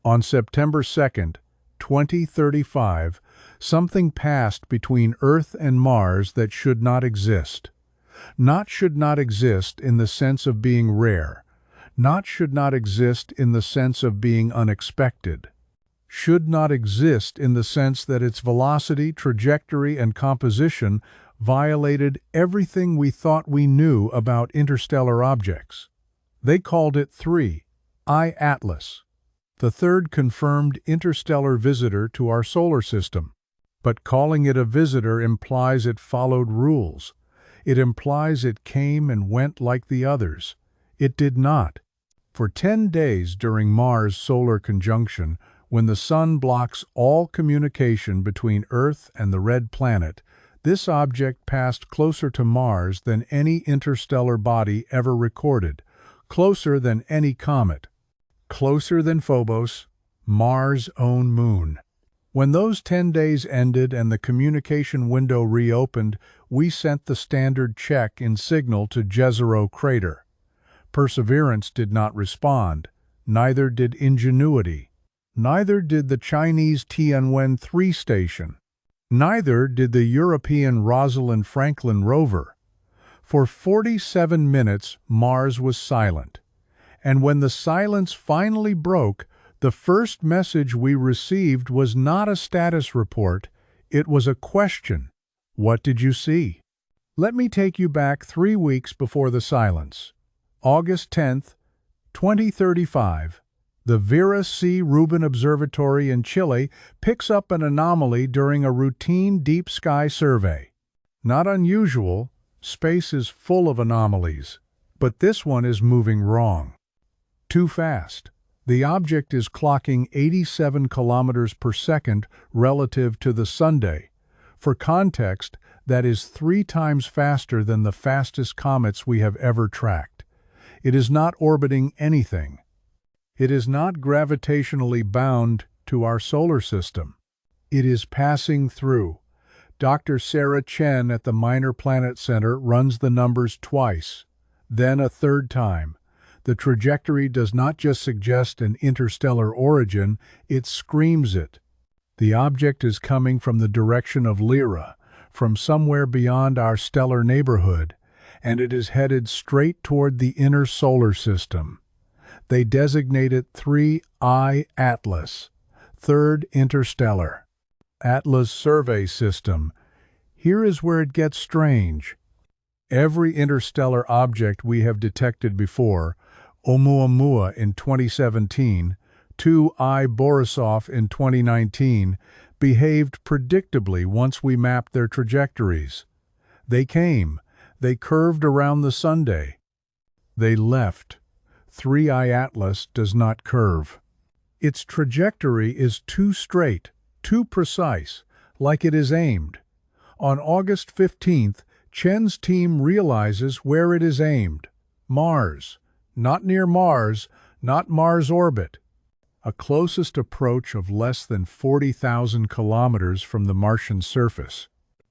On September 2, 2035, something passed between Earth and Mars that should not exist. Not should not exist in the sense of being rare. Not should not exist in the sense of being unexpected. Should not exist in the sense that its velocity, trajectory, and composition violated everything we thought we knew about interstellar objects. They called it 3I Atlas, the third confirmed interstellar visitor to our solar system. But calling it a visitor implies it followed rules. It implies it came and went like the others. It did not. For 10 days during Mars' solar conjunction, when the Sun blocks all communication between Earth and the red planet, this object passed closer to Mars than any interstellar body ever recorded, closer than any comet, closer than Phobos, Mars' own moon. When those 10 days ended and the communication window reopened, we sent the standard check-in signal to Jezero crater. Perseverance did not respond, neither did Ingenuity, neither did the Chinese Tianwen 3 station, neither did the European Rosalind Franklin rover. For 47 minutes, Mars was silent. And when the silence finally broke, the first message we received was not a status report, it was a question. What did you see? Let me take you back 3 weeks before the silence. August 10, 2035. The Vera C. Rubin Observatory in Chile picks up an anomaly during a routine deep sky survey. Not unusual, space is full of anomalies, but this one is moving wrong. Too fast. The object is clocking 87 kilometers per second relative to the Sunday. For context, that is 3 times faster than the fastest comets we have ever tracked. It is not orbiting anything. It is not gravitationally bound to our solar system. It is passing through. Dr. Sarah Chen at the Minor Planet Center runs the numbers twice, then a third time. The trajectory does not just suggest an interstellar origin, it screams it. The object is coming from the direction of Lyra, from somewhere beyond our stellar neighborhood, and it is headed straight toward the inner solar system. They designate it 3I Atlas, Third Interstellar. Atlas Survey System. Here is where it gets strange. Every interstellar object we have detected before, Oumuamua in 2017, 2I Borisov in 2019, behaved predictably once we mapped their trajectories. They came. They curved around the Sunday. They left. 3I Atlas does not curve. Its trajectory is too straight, too precise, like it is aimed. On August 15th, Chen's team realizes where it is aimed. Mars. Not near Mars, not Mars orbit. A closest approach of less than 40,000 kilometers from the Martian surface.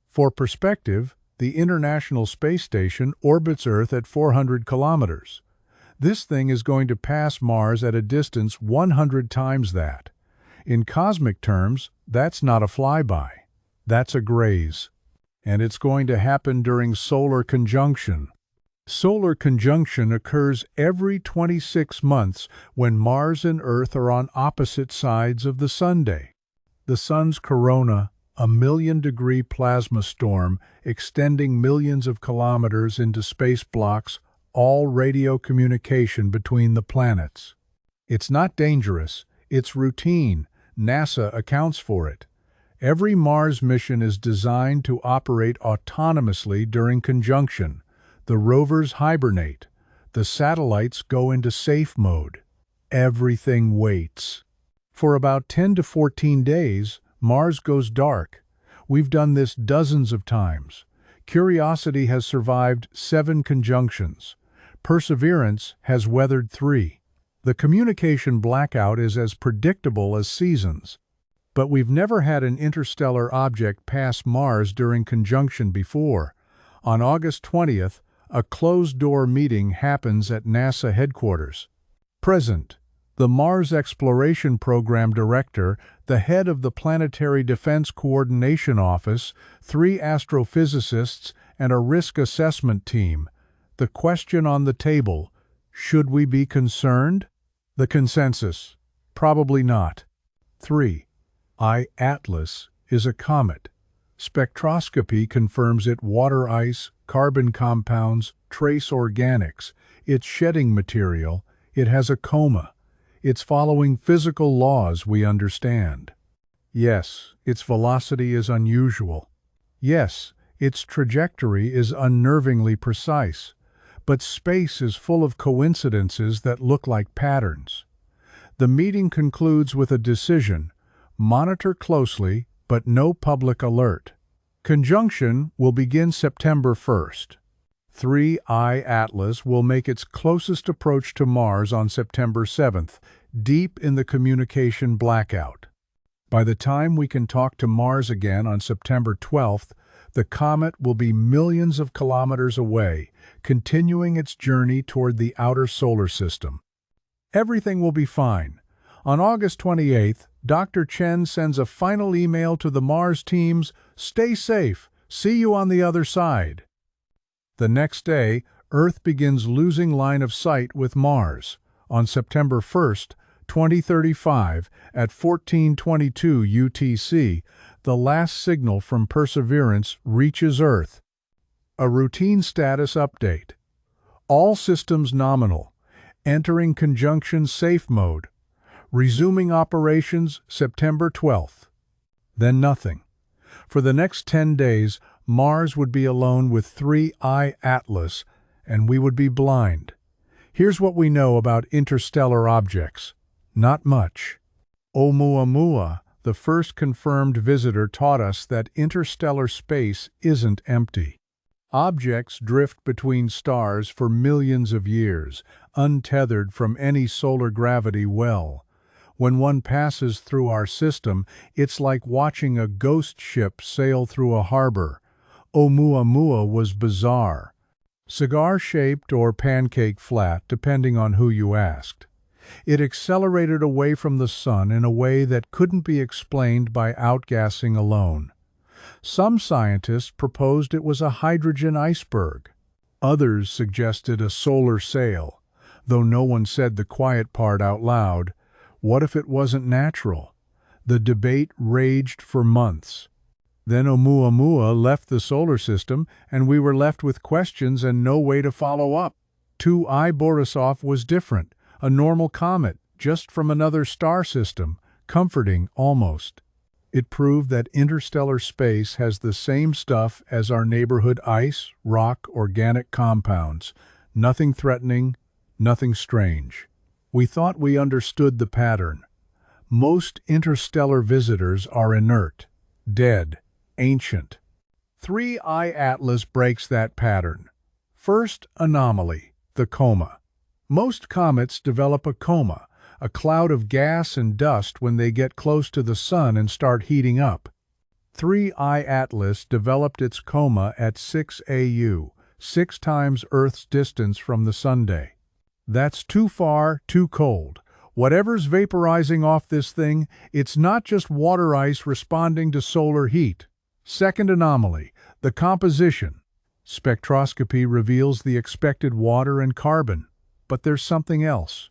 For perspective, the International Space Station orbits Earth at 400 kilometers. This thing is going to pass Mars at a distance 100 times that. In cosmic terms, that's not a flyby. That's a graze. And it's going to happen during solar conjunction. Solar conjunction occurs every 26 months when Mars and Earth are on opposite sides of the Sunday. The Sun's corona, a million-degree plasma storm extending millions of kilometers into space blocks, all radio communication between the planets. It's not dangerous, it's routine. NASA accounts for it. Every Mars mission is designed to operate autonomously during conjunction. The rovers hibernate. The satellites go into safe mode. Everything waits. For about 10 to 14 days, Mars goes dark. We've done this dozens of times. Curiosity has survived 7 conjunctions. Perseverance has weathered 3. The communication blackout is as predictable as seasons. But we've never had an interstellar object pass Mars during conjunction before. On August 20th, a closed-door meeting happens at NASA headquarters. Present, the Mars Exploration Program Director, the head of the Planetary Defense Coordination Office, 3 astrophysicists, and a risk assessment team. The question on the table: should we be concerned? The consensus: probably not. 3. I-Atlas is a comet. Spectroscopy confirms it: water ice, carbon compounds, trace organics. It's shedding material. It has a coma. It's following physical laws we understand. Yes, its velocity is unusual. Yes, its trajectory is unnervingly precise. But space is full of coincidences that look like patterns. The meeting concludes with a decision: monitor closely, but no public alert. Conjunction will begin September 1st. 3I Atlas will make its closest approach to Mars on September 7th, deep in the communication blackout. By the time we can talk to Mars again on September 12th, the comet will be millions of kilometers away, continuing its journey toward the outer solar system. Everything will be fine. On August 28th, Dr. Chen sends a final email to the Mars teams: "Stay safe. See you on the other side." The next day, Earth begins losing line of sight with Mars. On September 1st, 2035, at 14:22 UTC, the last signal from Perseverance reaches Earth. A routine status update. All systems nominal. Entering conjunction safe mode. Resuming operations September 12th. Then nothing. For the next 10 days, Mars would be alone with 3I Atlas, and we would be blind. Here's what we know about interstellar objects. Not much. Oumuamua, the first confirmed visitor, taught us that interstellar space isn't empty. Objects drift between stars for millions of years, untethered from any solar gravity well. When one passes through our system, it's like watching a ghost ship sail through a harbor. Oumuamua was bizarre. Cigar-shaped or pancake-flat, depending on who you asked. It accelerated away from the sun in a way that couldn't be explained by outgassing alone. Some scientists proposed it was a hydrogen iceberg. Others suggested a solar sail, though no one said the quiet part out loud. What if it wasn't natural? The debate raged for months. Then Oumuamua left the solar system, and we were left with questions and no way to follow up. 2I Borisov was different, a normal comet, just from another star system, comforting almost. It proved that interstellar space has the same stuff as our neighborhood: ice, rock, organic compounds. Nothing threatening, nothing strange. We thought we understood the pattern. Most interstellar visitors are inert, dead, ancient. 3I Atlas breaks that pattern. First anomaly: the coma. Most comets develop a coma, a cloud of gas and dust when they get close to the sun and start heating up. 3I Atlas developed its coma at 6 AU, 6 times Earth's distance from the sunday. That's too far, too cold. Whatever's vaporizing off this thing, it's not just water ice responding to solar heat. Second anomaly: the composition. Spectroscopy reveals the expected water and carbon, but there's something else.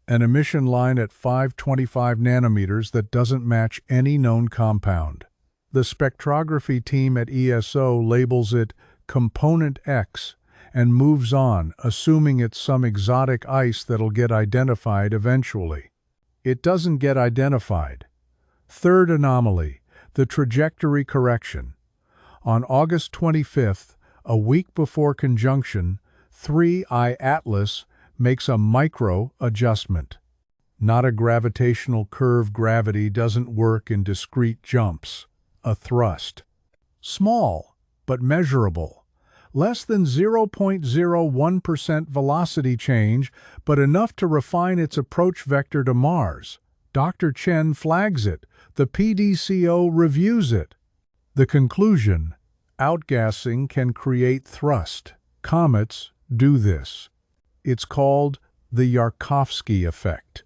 An emission line at 525 nanometers that doesn't match any known compound. The spectrography team at ESO labels it Component X and moves on, assuming it's some exotic ice that'll get identified eventually. It doesn't get identified. Third anomaly: the trajectory correction. On August 25th, a week before conjunction, 3I Atlas makes a micro-adjustment. Not a gravitational curve. Gravity doesn't work in discrete jumps. A thrust. Small, but measurable. Less than 0.01% velocity change, but enough to refine its approach vector to Mars. Dr. Chen flags it. The PDCO reviews it. The conclusion: outgassing can create thrust. Comets do this. It's called the Yarkovsky effect.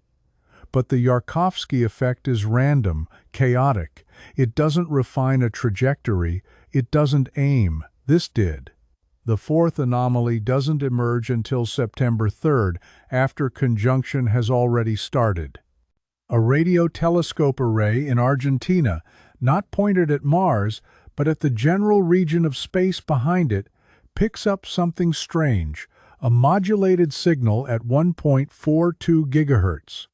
But the Yarkovsky effect is random, chaotic. It doesn't refine a trajectory, it doesn't aim. This did. The fourth anomaly doesn't emerge until September 3rd, after conjunction has already started. A radio telescope array in Argentina, not pointed at Mars, but at the general region of space behind it, picks up something strange, a modulated signal at 1.42 gigahertz.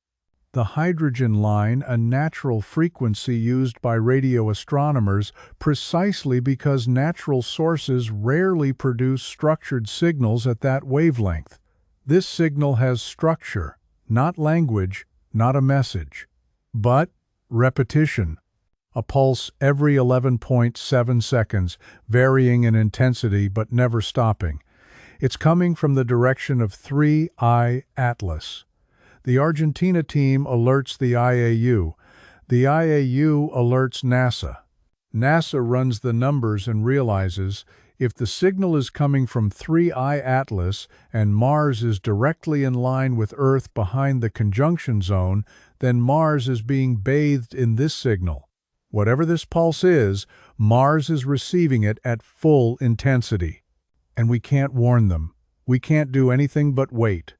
The hydrogen line, a natural frequency used by radio astronomers precisely because natural sources rarely produce structured signals at that wavelength. This signal has structure, not language, not a message, but repetition. A pulse every 11.7 seconds, varying in intensity but never stopping. It's coming from the direction of 3I Atlas. The Argentina team alerts the IAU. The IAU alerts NASA. NASA runs the numbers and realizes if the signal is coming from 3I Atlas and Mars is directly in line with Earth behind the conjunction zone, then Mars is being bathed in this signal. Whatever this pulse is, Mars is receiving it at full intensity. And we can't warn them. We can't do anything but wait.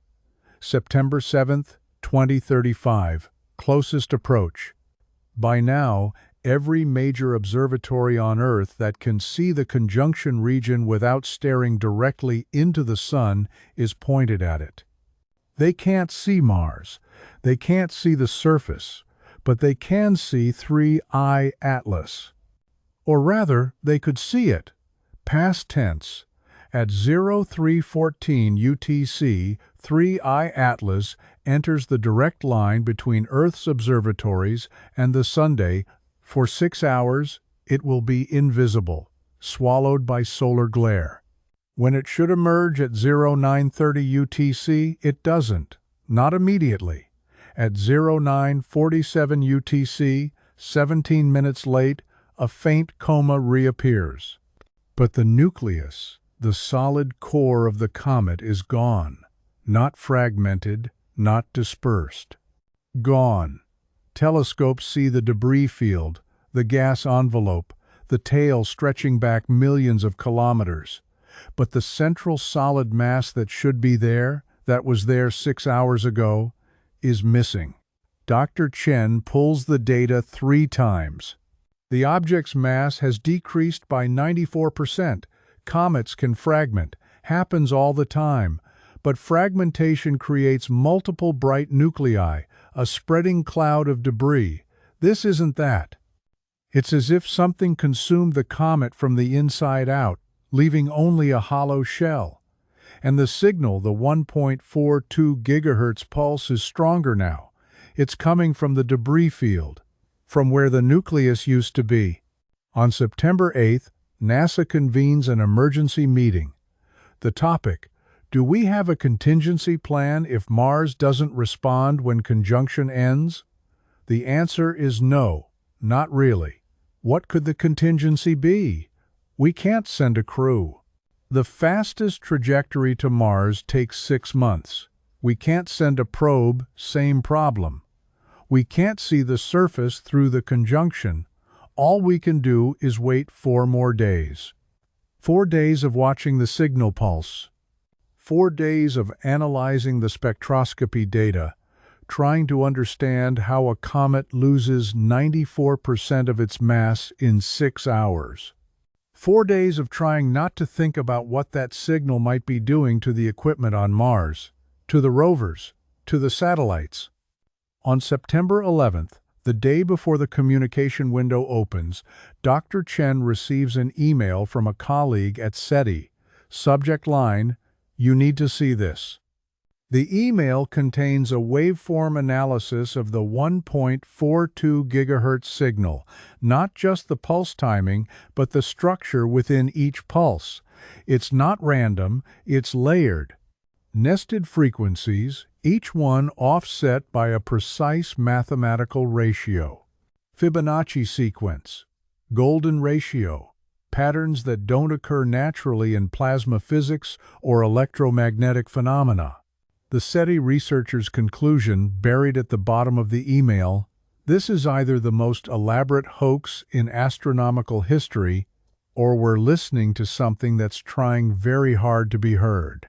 September 7th, 2035, closest approach. By now, every major observatory on Earth that can see the conjunction region without staring directly into the Sun is pointed at it. They can't see Mars. They can't see the surface, but they can see 3I Atlas. Or rather, they could see it. Past tense. At 0314 UTC, 3I Atlas enters the direct line between Earth's observatories and the Sunday. For 6 hours, it will be invisible, swallowed by solar glare. When it should emerge at 0930 UTC, it doesn't, not immediately. At 0947 UTC, 17 minutes late, a faint coma reappears. But the nucleus, the solid core of the comet, is gone, not fragmented, not dispersed. Gone. Telescopes see the debris field, the gas envelope, the tail stretching back millions of kilometers. But the central solid mass that should be there, that was there 6 hours ago, is missing. Dr. Chen pulls the data 3 times. The object's mass has decreased by 94%. Comets can fragment, happens all the time. But fragmentation creates multiple bright nuclei, a spreading cloud of debris. This isn't that. It's as if something consumed the comet from the inside out, leaving only a hollow shell. And the signal, the 1.42 gigahertz pulse, is stronger now. It's coming from the debris field, from where the nucleus used to be. On September 8th, NASA convenes an emergency meeting. The topic: do we have a contingency plan if Mars doesn't respond when conjunction ends? The answer is no, not really. What could the contingency be? We can't send a crew. The fastest trajectory to Mars takes 6 months. We can't send a probe, same problem. We can't see the surface through the conjunction. All we can do is wait 4 more days. 4 days of watching the signal pulse. 4 days of analyzing the spectroscopy data, trying to understand how a comet loses 94% of its mass in 6 hours. 4 days of trying not to think about what that signal might be doing to the equipment on Mars, to the rovers, to the satellites. On September 11th, the day before the communication window opens, Dr. Chen receives an email from a colleague at SETI. Subject line: "You need to see this." The email contains a waveform analysis of the 1.42 gigahertz signal, not just the pulse timing, but the structure within each pulse. It's not random, it's layered. Nested frequencies, each one offset by a precise mathematical ratio. Fibonacci sequence, golden ratio, patterns that don't occur naturally in plasma physics or electromagnetic phenomena. The SETI researchers' conclusion, buried at the bottom of the email: this is either the most elaborate hoax in astronomical history, or we're listening to something that's trying very hard to be heard.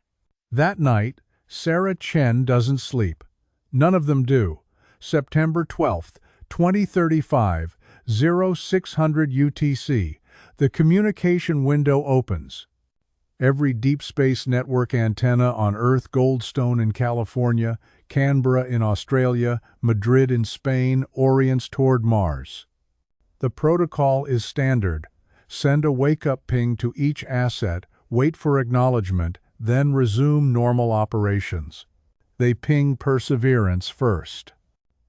That night, Sarah Chen doesn't sleep. None of them do. September 12th, 2035, 0600 UTC. The communication window opens. Every Deep Space Network antenna on Earth, Goldstone in California, Canberra in Australia, Madrid in Spain, orients toward Mars. The protocol is standard. Send a wake-up ping to each asset, wait for acknowledgement, then resume normal operations. They ping Perseverance first.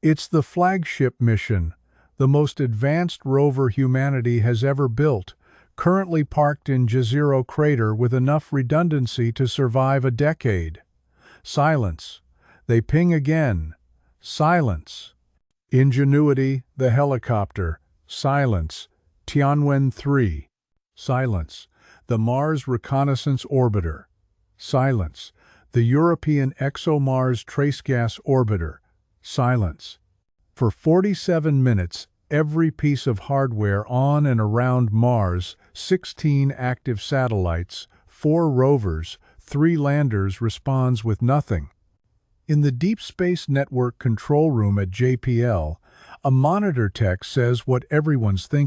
It's the flagship mission, the most advanced rover humanity has ever built, currently parked in Jezero crater with enough redundancy to survive a decade. Silence. They ping again. Silence. Ingenuity, the helicopter. Silence. Tianwen 3. Silence. The Mars Reconnaissance Orbiter. Silence. The European ExoMars Tracegas Orbiter. Silence. For 47 minutes, every piece of hardware on and around Mars, 16 active satellites, 4 rovers, 3 landers responds with nothing. In the Deep Space Network control room at JPL, a monitor tech says what everyone's thinking.